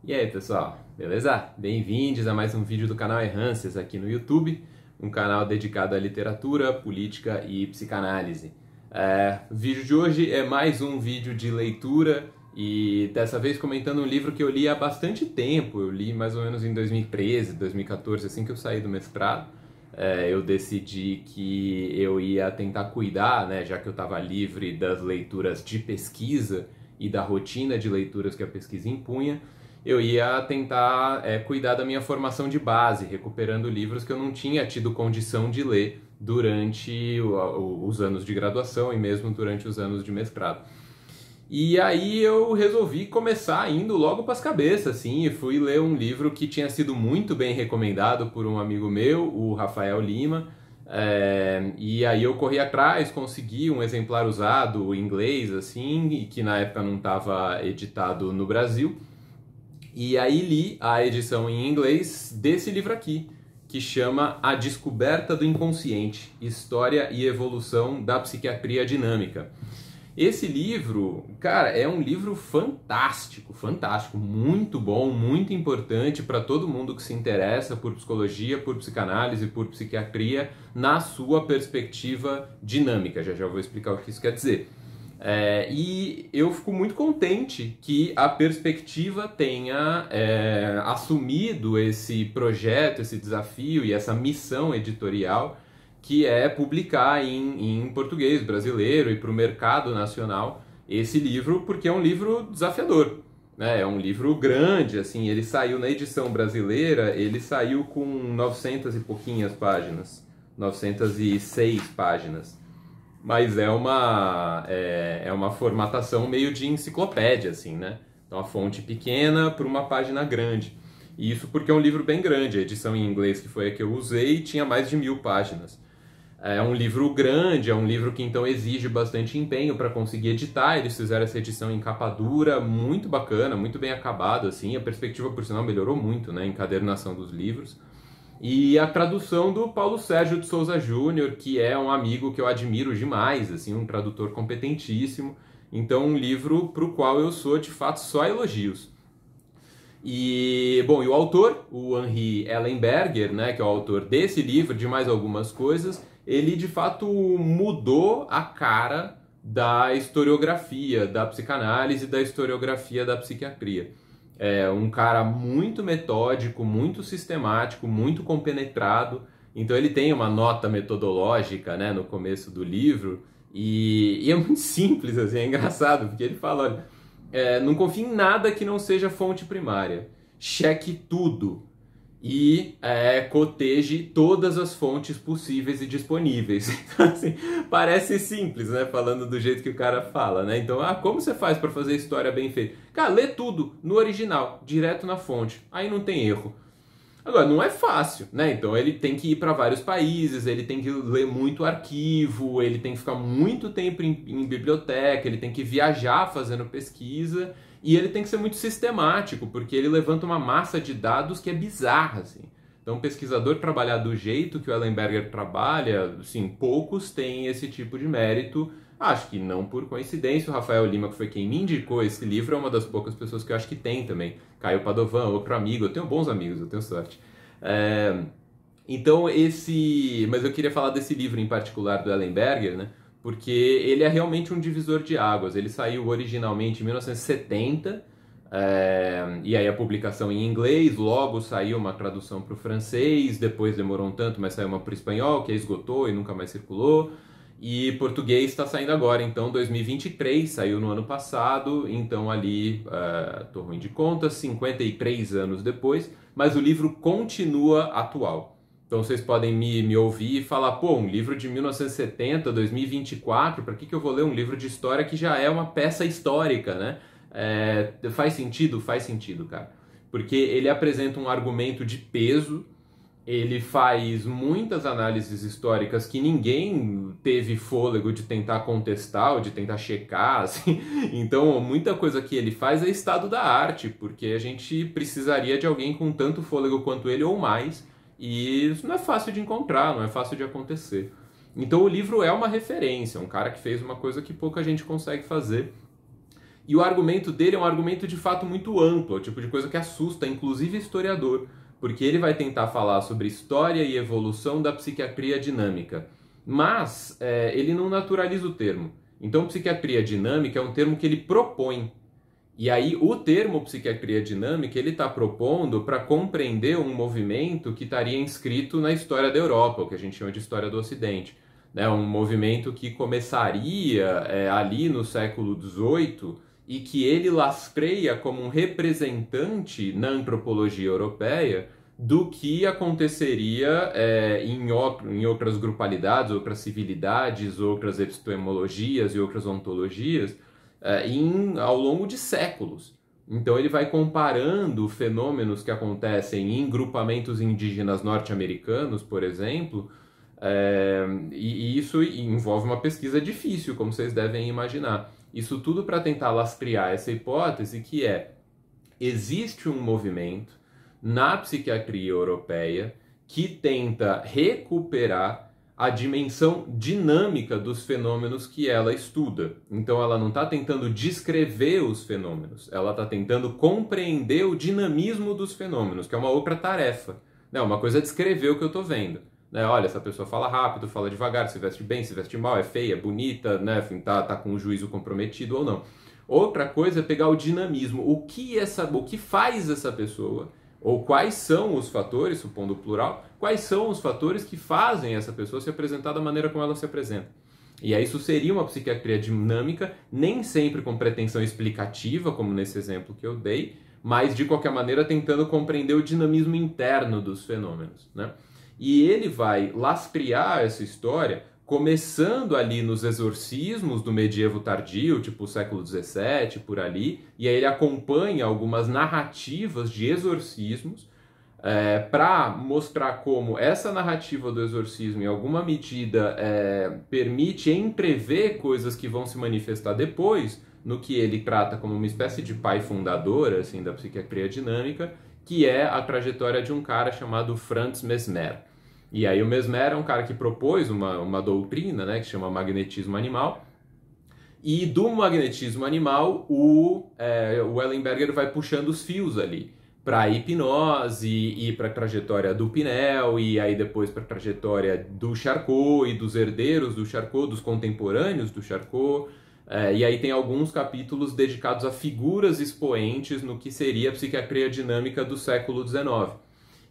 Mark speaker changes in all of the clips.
Speaker 1: E aí, pessoal, beleza? Bem-vindos a mais um vídeo do canal Errances aqui no YouTube, um canal dedicado à literatura, política e psicanálise. O vídeo de hoje é mais um vídeo de leitura e dessa vez comentando um livro que eu li há bastante tempo. Eu li mais ou menos em 2013, 2014, assim que eu saí do mestrado. Eu decidi que eu ia tentar cuidar, né, já que eu estava livre das leituras de pesquisa e da rotina de leituras que a pesquisa impunha, eu ia tentar cuidar da minha formação de base, recuperando livros que eu não tinha tido condição de ler durante os anos de graduação e mesmo durante os anos de mestrado. E aí eu resolvi começar indo logo para as cabeças, assim, e fui ler um livro que tinha sido muito bem recomendado por um amigo meu, o Rafael Lima. E aí eu corri atrás, consegui um exemplar usado em inglês, assim, e que na época não estava editado no Brasil. E aí li a edição em inglês desse livro aqui, que chama A Descoberta do Inconsciente, História e Evolução da Psiquiatria Dinâmica. Esse livro, cara, é um livro fantástico, fantástico, muito bom, muito importante para todo mundo que se interessa por psicologia, por psicanálise, por psiquiatria, na sua perspectiva dinâmica. Já já vou explicar o que isso quer dizer. E eu fico muito contente que a Perspectiva tenha assumido esse projeto, esse desafio e essa missão editorial, que é publicar em português brasileiro e para o mercado nacional esse livro, porque é um livro desafiador, né? É um livro grande, assim, ele saiu na edição brasileira, ele saiu com 900 e pouquinhas páginas, 906 páginas. Mas é uma formatação meio de enciclopédia, assim, né? Então, a fonte pequena para uma página grande. E isso porque é um livro bem grande. A edição em inglês, que foi a que eu usei, tinha mais de 1000 páginas. É um livro grande, é um livro que então exige bastante empenho para conseguir editar. Eles fizeram essa edição em capa dura, muito bacana, muito bem acabado, assim. A Perspectiva, por sinal, melhorou muito, né? Encadernação dos livros. E a tradução do Paulo Sérgio de Souza Júnior, que é um amigo que eu admiro demais, assim, um tradutor competentíssimo. Então, um livro para o qual eu sou, de fato, só elogios. E, bom, e o autor, o Henri Ellenberger, né, que é o autor desse livro, de mais algumas coisas, ele, de fato, mudou a cara da historiografia da psicanálise e da historiografia da psiquiatria. É um cara muito metódico, muito sistemático, muito compenetrado. Então ele tem uma nota metodológica, né, no começo do livro e é muito simples, assim, é engraçado, porque ele fala, olha, não confie em nada que não seja fonte primária. Cheque tudo e coteje todas as fontes possíveis e disponíveis. Então, assim, parece simples, né? Falando do jeito que o cara fala, né? Então, como você faz para fazer história bem feita? Cara, lê tudo no original, direto na fonte. Aí não tem erro. Agora, não é fácil, né? Então ele tem que ir para vários países, ele tem que ler muito arquivo, ele tem que ficar muito tempo em biblioteca, ele tem que viajar fazendo pesquisa e ele tem que ser muito sistemático, porque ele levanta uma massa de dados que é bizarra, assim. Então, um pesquisador trabalhar do jeito que o Ellenberger trabalha, assim, poucos têm esse tipo de mérito. Acho que não por coincidência, o Rafael Lima, que foi quem me indicou esse livro, é uma das poucas pessoas que eu acho que tem também. Caio Padovan, outro amigo, eu tenho bons amigos, eu tenho sorte. Então, mas eu queria falar desse livro em particular do Ellenberger, né? Porque ele é realmente um divisor de águas. Ele saiu originalmente em 1970, e aí a publicação em inglês, logo saiu uma tradução para o francês, depois demorou um tanto, mas saiu uma para o espanhol, que aí esgotou e nunca mais circulou. E português está saindo agora, então 2023, saiu no ano passado, então ali, tô ruim de conta, 53 anos depois, mas o livro continua atual. Então vocês podem me ouvir e falar, pô, um livro de 1970, 2024, para que eu vou ler um livro de história que já é uma peça histórica, né? Faz sentido? Faz sentido, cara. Porque ele apresenta um argumento de peso, ele faz muitas análises históricas que ninguém teve fôlego de tentar contestar ou de tentar checar, assim. Então, muita coisa que ele faz é estado da arte, porque a gente precisaria de alguém com tanto fôlego quanto ele ou mais, e isso não é fácil de encontrar, não é fácil de acontecer. Então, o livro é uma referência, um cara que fez uma coisa que pouca gente consegue fazer. E o argumento dele é um argumento de fato muito amplo, é o tipo de coisa que assusta, inclusive historiador, porque ele vai tentar falar sobre história e evolução da psiquiatria dinâmica. Mas ele não naturaliza o termo. Então, psiquiatria dinâmica é um termo que ele propõe. E aí, o termo psiquiatria dinâmica, ele está propondo para compreender um movimento que estaria inscrito na história da Europa, o que a gente chama de história do Ocidente. Né? Um movimento que começaria ali no século XVIII e que ele lastreia como um representante na antropologia europeia do que aconteceria em outras grupalidades, outras civilidades, outras epistemologias e outras ontologias ao longo de séculos. Então ele vai comparando fenômenos que acontecem em grupamentos indígenas norte-americanos, por exemplo, e isso envolve uma pesquisa difícil, como vocês devem imaginar. Isso tudo para tentar lastrear essa hipótese que existe um movimento na psiquiatria europeia que tenta recuperar a dimensão dinâmica dos fenômenos que ela estuda. Então ela não está tentando descrever os fenômenos, ela está tentando compreender o dinamismo dos fenômenos, que é uma outra tarefa. Uma coisa é descrever o que eu estou vendo. Olha, essa pessoa fala rápido, fala devagar, se veste bem, se veste mal, é feia, é bonita, tá com o juízo comprometido ou não. Outra coisa é pegar o dinamismo, o que faz essa pessoa, ou quais são os fatores, supondo o plural, quais são os fatores que fazem essa pessoa se apresentar da maneira como ela se apresenta. E aí isso seria uma psiquiatria dinâmica, nem sempre com pretensão explicativa, como nesse exemplo que eu dei, mas de qualquer maneira tentando compreender o dinamismo interno dos fenômenos, né? E ele vai lastrear essa história começando ali nos exorcismos do medievo tardio, tipo século XVII, por ali, e aí ele acompanha algumas narrativas de exorcismos para mostrar como essa narrativa do exorcismo, em alguma medida, permite entrever coisas que vão se manifestar depois, no que ele trata como uma espécie de pai fundador assim, da psiquiatria dinâmica, que é a trajetória de um cara chamado Franz Mesmer. E aí o Mesmer é um cara que propôs uma doutrina, né, que chama magnetismo animal, e do magnetismo animal o Ellenberger vai puxando os fios ali para a hipnose e para a trajetória do Pinel, e aí depois para a trajetória do Charcot e dos herdeiros do Charcot, dos contemporâneos do Charcot, e aí tem alguns capítulos dedicados a figuras expoentes no que seria a psiquiatria dinâmica do século XIX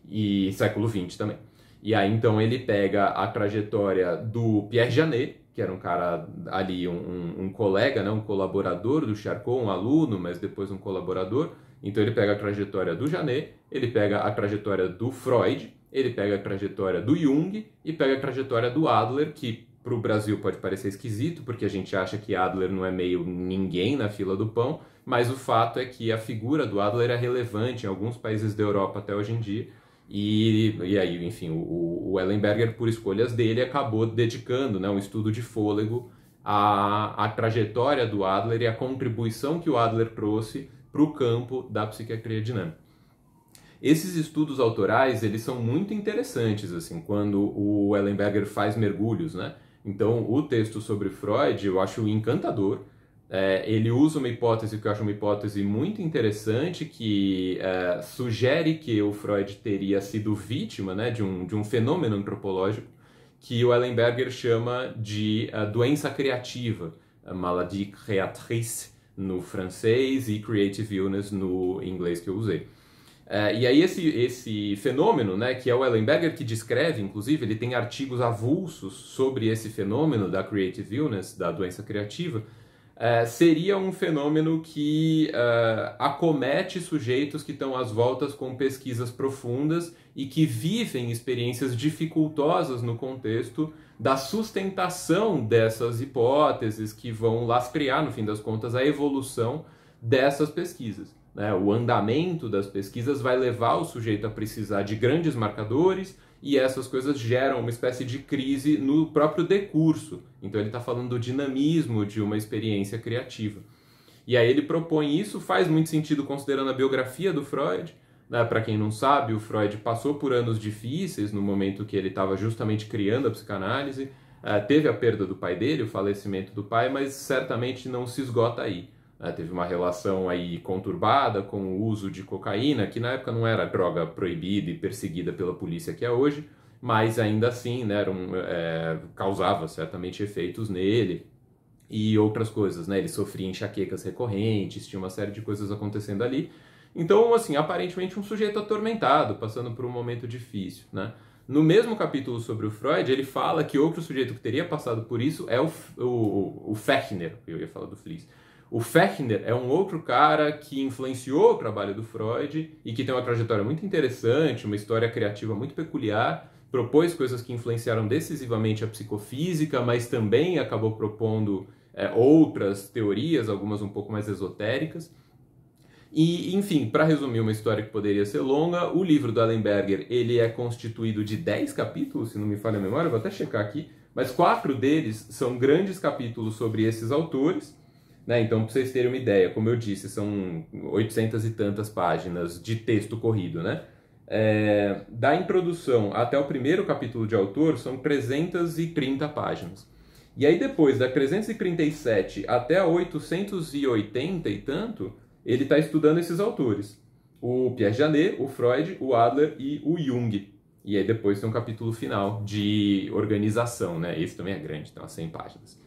Speaker 1: e século XX também. E aí, então, ele pega a trajetória do Pierre Janet, que era um cara ali, um colega, né, um colaborador do Charcot, um aluno, mas depois um colaborador. Então, ele pega a trajetória do Janet, ele pega a trajetória do Freud, ele pega a trajetória do Jung e pega a trajetória do Adler, que para o Brasil pode parecer esquisito, porque a gente acha que Adler não é meio ninguém na fila do pão, mas o fato é que a figura do Adler é relevante em alguns países da Europa até hoje em dia. E aí, enfim, o Ellenberger, por escolhas dele, acabou dedicando, né, um estudo de fôlego à trajetória do Adler e à contribuição que o Adler trouxe para o campo da psiquiatria dinâmica. Esses estudos autorais, eles são muito interessantes, assim, quando o Ellenberger faz mergulhos, né? Então, o texto sobre Freud eu acho encantador. Ele usa uma hipótese que eu acho uma hipótese muito interessante, que sugere que o Freud teria sido vítima, né, de um fenômeno antropológico que o Ellenberger chama de doença criativa, maladie créatrice no francês e creative illness no inglês que eu usei. E aí esse fenômeno, né, que é o Ellenberger que descreve, inclusive, ele tem artigos avulsos sobre esse fenômeno da creative illness, da doença criativa, seria um fenômeno que acomete sujeitos que estão às voltas com pesquisas profundas e que vivem experiências dificultosas no contexto da sustentação dessas hipóteses que vão lastrear, no fim das contas, a evolução dessas pesquisas. O andamento das pesquisas vai levar o sujeito a precisar de grandes marcadores e essas coisas geram uma espécie de crise no próprio decurso. Então ele está falando do dinamismo de uma experiência criativa. E aí ele propõe isso, faz muito sentido considerando a biografia do Freud. Para quem não sabe, o Freud passou por anos difíceis no momento que ele estava justamente criando a psicanálise. Teve a perda do pai dele, o falecimento do pai, mas certamente não se esgota aí. né? Teve uma relação aí conturbada com o uso de cocaína, que na época não era droga proibida e perseguida pela polícia que é hoje, mas ainda assim, né, causava certamente efeitos nele e outras coisas, né? Ele sofria enxaquecas recorrentes, tinha uma série de coisas acontecendo ali. Então, assim, aparentemente um sujeito atormentado, passando por um momento difícil, né? No mesmo capítulo sobre o Freud, ele fala que outro sujeito que teria passado por isso é o Fechner, eu ia falar do Fliess. O Fechner é um outro cara que influenciou o trabalho do Freud e que tem uma trajetória muito interessante, uma história criativa muito peculiar, propôs coisas que influenciaram decisivamente a psicofísica, mas também acabou propondo outras teorias, algumas um pouco mais esotéricas. E, enfim, para resumir uma história que poderia ser longa, o livro do Ellenberger, ele é constituído de 10 capítulos, se não me falha a memória, vou até checar aqui, mas 4 deles são grandes capítulos sobre esses autores, né? Então, para vocês terem uma ideia, como eu disse, são 800 e tantas páginas de texto corrido, né? Da introdução até o primeiro capítulo de autor são 330 páginas. E aí depois, da 337 até a 880 e tanto, ele está estudando esses autores. O Piaget Janet, o Freud, o Adler e o Jung. E aí depois tem um capítulo final de organização, né? Esse também é grande, tem umas 100 páginas.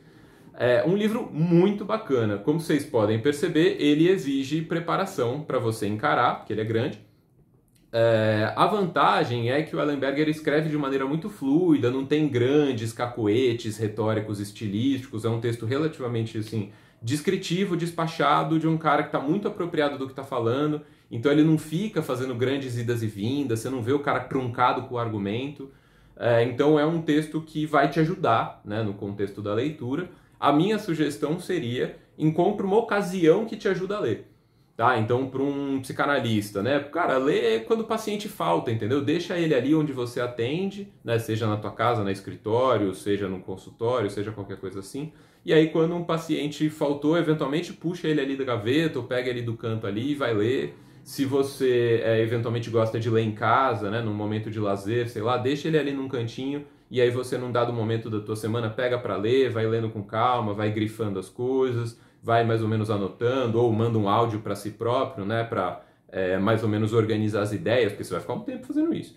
Speaker 1: É um livro muito bacana. Como vocês podem perceber, ele exige preparação para você encarar, porque ele é grande. A vantagem é que o Ellenberger escreve de maneira muito fluida, não tem grandes cacoetes retóricos estilísticos, é um texto relativamente assim, descritivo, despachado, de um cara que está muito apropriado do que está falando, então ele não fica fazendo grandes idas e vindas, você não vê o cara truncado com o argumento, então é um texto que vai te ajudar, né, no contexto da leitura. A minha sugestão seria, encontre uma ocasião que te ajuda a ler. Tá? Então, para um psicanalista, né? Cara, lê quando o paciente falta, entendeu? Deixa ele ali onde você atende, né? Seja na tua casa, no escritório, seja no consultório, seja qualquer coisa assim. E aí, quando um paciente faltou, eventualmente puxa ele ali da gaveta ou pega ele do canto ali e vai ler. Se você eventualmente gosta de ler em casa, né? Num momento de lazer, sei lá, deixa ele ali num cantinho e aí você, num dado momento da tua semana, pega para ler, vai lendo com calma, vai grifando as coisas, vai mais ou menos anotando, ou manda um áudio para si próprio, né, para mais ou menos organizar as ideias, porque você vai ficar um tempo fazendo isso.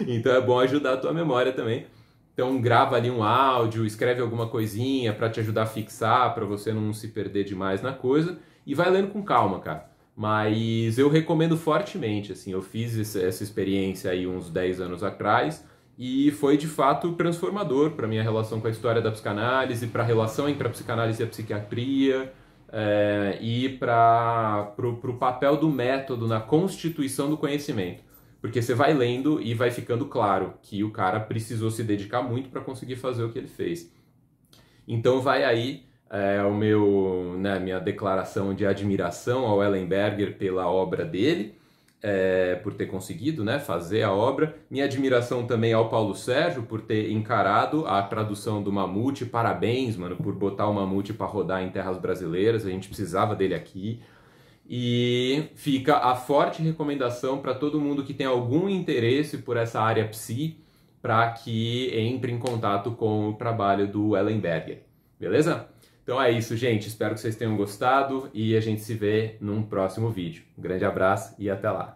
Speaker 1: Então é bom ajudar a tua memória também. Então grava ali um áudio, escreve alguma coisinha para te ajudar a fixar, para você não se perder demais na coisa, e vai lendo com calma, cara. Mas eu recomendo fortemente, assim, eu fiz essa experiência aí uns 10 anos atrás, e foi de fato transformador para a minha relação com a história da psicanálise, para a relação entre a psicanálise e a psiquiatria, e para o papel do método na constituição do conhecimento. Porque você vai lendo e vai ficando claro que o cara precisou se dedicar muito para conseguir fazer o que ele fez. Então vai aí minha declaração de admiração ao Ellenberger pela obra dele, por ter conseguido, né, fazer a obra. Minha admiração também ao Paulo Sérgio por ter encarado a tradução do Mamute. Parabéns, mano, por botar o Mamute para rodar em terras brasileiras. A gente precisava dele aqui. E fica a forte recomendação para todo mundo que tem algum interesse por essa área psi, para que entre em contato com o trabalho do Ellenberger. Beleza? Então é isso, gente. Espero que vocês tenham gostado e a gente se vê num próximo vídeo. Um grande abraço e até lá!